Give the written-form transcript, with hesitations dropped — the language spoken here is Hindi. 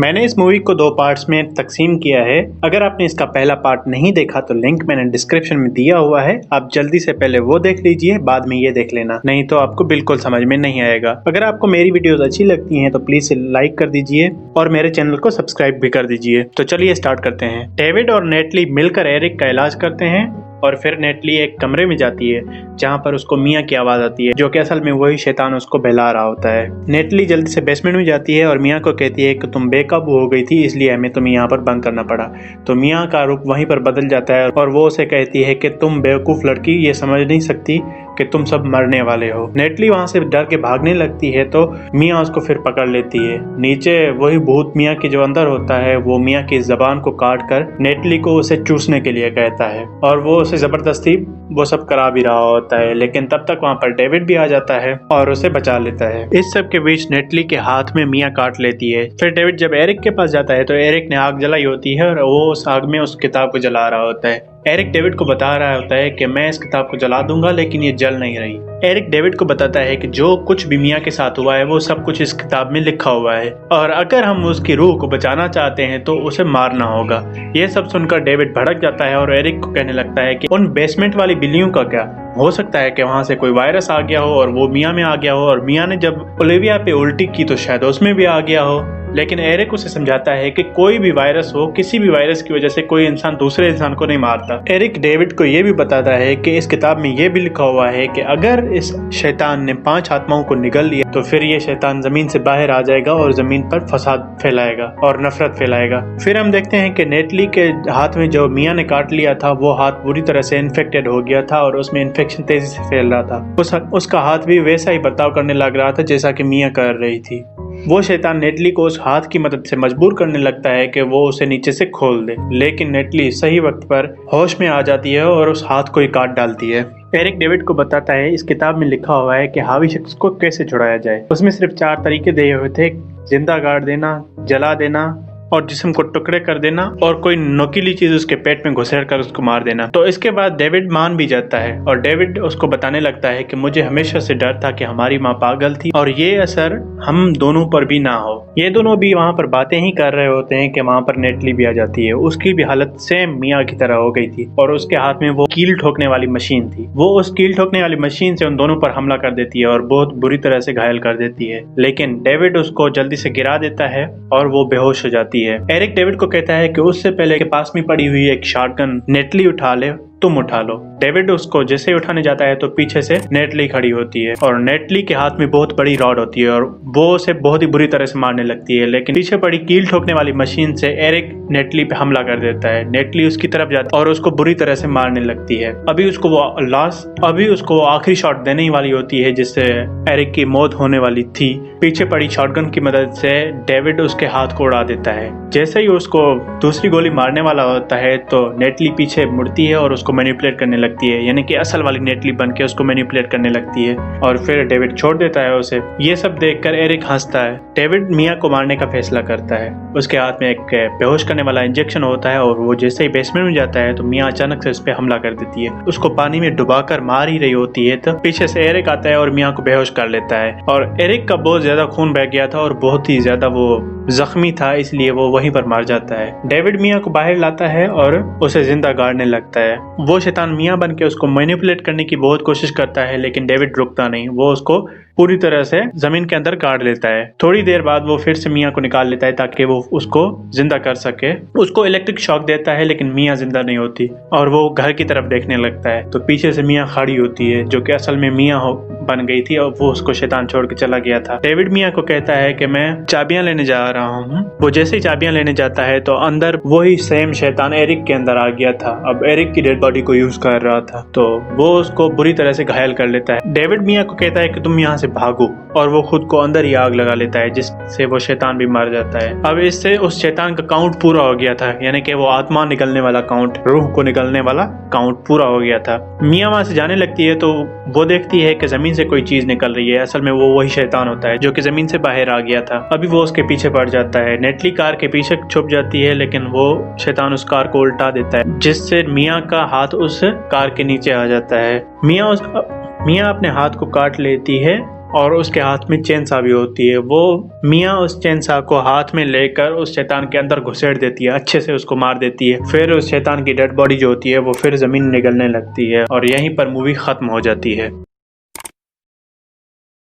मैंने इस मूवी को 2 पार्ट्स में तकसीम किया है। अगर आपने इसका पहला पार्ट नहीं देखा तो लिंक मैंने डिस्क्रिप्शन में दिया हुआ है, आप जल्दी से पहले वो देख लीजिए, बाद में ये देख लेना, नहीं तो आपको बिल्कुल समझ में नहीं आएगा। अगर आपको मेरी वीडियोस अच्छी लगती हैं तो प्लीज लाइक कर दीजिए और मेरे चैनल को सब्सक्राइब भी कर दीजिए। तो चलिए स्टार्ट करते हैं। डेविड और नेटली मिलकर एरिक का इलाज करते हैं और फिर नेटली एक कमरे में जाती है जहाँ पर उसको मियाँ की आवाज़ आती है, जो कि असल में वही शैतान उसको बहला रहा होता है। नेटली जल्दी से बेसमेंट में जाती है और मियाँ को कहती है कि तुम बेकाबू हो गई थी, इसलिए हमें तुम्हें यहाँ पर बंद करना पड़ा। तो मियाँ का रुख वहीं पर बदल जाता है और वो उसे कहती है कि तुम बेवकूफ़ लड़की, ये समझ नहीं सकती कि तुम सब मरने वाले हो। नेटली वहाँ से डर के भागने लगती है तो मियाँ उसको फिर पकड़ लेती है। नीचे वही भूत मियाँ के जो अंदर होता है वो मियाँ की जबान को काट कर नेटली को उसे चूसने के लिए कहता है और वो उसे जबरदस्ती वो सब करा भी रहा होता है। लेकिन तब तक वहाँ पर डेविड भी आ जाता है और उसे बचा लेता है। इस सब के बीच नेटली के हाथ में मियाँ काट लेती है। फिर डेविड जब एरिक के पास जाता है तो एरिक ने आग जलाई होती है और वो उस आग में उस किताब को जला रहा होता है। एरिक डेविड को बता रहा होता है कि मैं इस किताब को जला दूंगा, लेकिन ये जल नहीं रही। एरिक डेविड को बताता है कि जो कुछ भी मियाँ के साथ हुआ है वो सब कुछ इस किताब में लिखा हुआ है और अगर हम उसकी रूह को बचाना चाहते हैं तो उसे मारना होगा। ये सब सुनकर डेविड भड़क जाता है और एरिक को कहने लगता है कि उन बेसमेंट वाली बिल्लियों का क्या हो सकता है कि वहां से कोई वायरस आ गया हो और वो मियाँ में आ गया हो और मियाँ ने जब ओलिविया पे उल्टी की तो शायद उसमें भी आ गया हो। लेकिन एरिक उसे समझाता है कि कोई भी वायरस हो, किसी भी वायरस की वजह से कोई इंसान दूसरे इंसान को नहीं मारता। एरिक डेविड को ये भी बताता है कि इस किताब में ये भी लिखा हुआ है कि अगर इस शैतान ने 5 आत्माओं को निगल लिया तो फिर ये शैतान जमीन से बाहर आ जाएगा और जमीन पर फसाद फैलाएगा और नफरत फैलाएगा। फिर हम देखते हैं कि नेटली के हाथ में जो मियाँ ने काट लिया था वो हाथ बुरी तरह से इन्फेक्टेड हो गया था और उसमें इन्फेक्शन तेजी से फैल रहा था। उसका हाथ भी वैसा ही बर्ताव करने लग रहा था जैसा कि मियाँ कर रही थी। वो शैतान नेटली को उस हाथ की मदद से मजबूर करने लगता है कि वो उसे नीचे से खोल दे, लेकिन नेटली सही वक्त पर होश में आ जाती है और उस हाथ को ही काट डालती है। एरिक डेविड को बताता है इस किताब में लिखा हुआ है कि हावी शख्स को कैसे छुड़ाया जाए। उसमें सिर्फ 4 तरीके दिए हुए थे, जिंदा गाड़ देना, जला देना और जिस्म को टुकड़े कर देना और कोई नुकीली चीज उसके पेट में घुसेड़ कर उसको मार देना। तो इसके बाद डेविड मान भी जाता है और डेविड उसको बताने लगता है कि मुझे हमेशा से डर था कि हमारी माँ पागल थी और ये असर हम दोनों पर भी ना हो। ये दोनों भी वहाँ पर बातें ही कर रहे होते हैं कि वहाँ पर नेटली भी आ जाती है। उसकी भी हालत सेम मियाँ की तरह हो गई थी और उसके हाथ में वो कील ठोकने वाली मशीन थी। वो उस कील ठोकने वाली मशीन से उन दोनों पर हमला कर देती है और बहुत बुरी तरह से घायल कर देती है, लेकिन डेविड उसको जल्दी से गिरा देता है और वो बेहोश हो जाती है। एरिक डेविड को कहता है कि उससे पहले के पास में पड़ी हुई एक शॉटगन नेटली उठा ले, तुम उठा लो। डेविड उसको जैसे ही उठाने जाता है तो पीछे से नेटली खड़ी होती है और नेटली के हाथ में बहुत बड़ी रॉड होती है और वो उसे बहुत ही बुरी तरह से मारने लगती है, लेकिन पीछे पड़ी कील ठोकने वाली मशीन से एरिक नेटली पे हमला कर देता है। नेटली उसकी तरफ जाती है और उसको बुरी तरह से मारने लगती है। अभी उसको आखिरी शॉट देने ही वाली होती है जिससे एरिक की मौत होने वाली थी। पीछे पड़ी शॉटगन की मदद से डेविड उसके हाथ को उड़ा देता है। जैसे ही उसको दूसरी गोली मारने वाला होता है तो नेटली पीछे मुड़ती है और उसको मैनिपुलेट करने लगती है, यानी कि असल वाली नेटली बन के उसको मैनिपुलेट करने लगती है और फिर डेविड छोड़ देता है उसे। ये सब देखकर एरिक हंसता है। डेविड मियाँ को मारने का फैसला करता है। उसके हाथ में एक बेहोश करने वाला इंजेक्शन होता है और वो जैसे ही बेसमेंट में जाता है तो मियाँ अचानक से उस पर हमला कर देती है। उसको पानी में डुबाकर मार ही रही होती है तो पीछे से एरिक आता है और मियाँ को बेहोश कर लेता है और एरिक का बहुत ज्यादा खून बह गया था और बहुत ही ज्यादा वो जख्मी था, इसलिए वो वहीं पर मार जाता है। डेविड मियाँ को बाहर लाता है और उसे जिंदा गाड़ने लगता है। वो शैतान मियाँ बन के उसको मैनिपुलेट करने की बहुत कोशिश करता है, लेकिन डेविड रुकता नहीं। वो उसको पूरी तरह से जमीन के अंदर गाड़ लेता है। थोड़ी देर बाद वो फिर से मियाँ को निकाल लेता है ताकि वो उसको जिंदा कर सके। उसको इलेक्ट्रिक शॉक देता है, लेकिन मियाँ जिंदा नहीं होती और वो घर की तरफ देखने लगता है तो पीछे से मियाँ खड़ी होती है, जो कि असल में मियाँ बन गई थी और वो उसको शैतान छोड़ के चला गया था। डेविड मियाँ को कहता है कि मैं चाबियां लेने जा रहा हूँ। वो जैसे ही चाबियां लेने जाता है तो अंदर वही सेम शैतान एरिक के अंदर आ गया था। अब एरिक की डेड बॉडी को यूज कर रहा था तो वो उसको बुरी तरह से घायल कर लेता है। डेविड मियाँ को कहता है कि तुम यहाँ से भागो और वो खुद को अंदर ही आग लगा लेता है, जिससे वो शैतान भी मर जाता है। अब इससे उस शैतान का काउंट पूरा हो गया था, यानी कि वो आत्मा निकलने वाला काउंट, रूह को निकलने वाला काउंट पूरा हो गया था। मियाँ वहां से जाने लगती है तो वो देखती है कि जमीन से कोई चीज निकल रही है। असल में वो वही शैतान होता है जो कि जमीन से बाहर आ गया था। अभी वो उसके पीछे पड़ जाता है। नेटली कार के पीछे छुप जाती है, लेकिन वो शैतान उस कार को उल्टा देता है, जिससे मियाँ का हाथ उस कार के नीचे आ जाता है। मियाँ अपने हाथ को काट लेती है और उसके हाथ में चेनसा भी होती है। वो मियाँ उस चेनसा को हाथ में लेकर उस शैतान के अंदर घुसेड़ देती है, अच्छे से उसको मार देती है। फिर उस शैतान की डेड बॉडी जो होती है वो फिर जमीन निगलने लगती है और यहीं पर मूवी खत्म हो जाती है।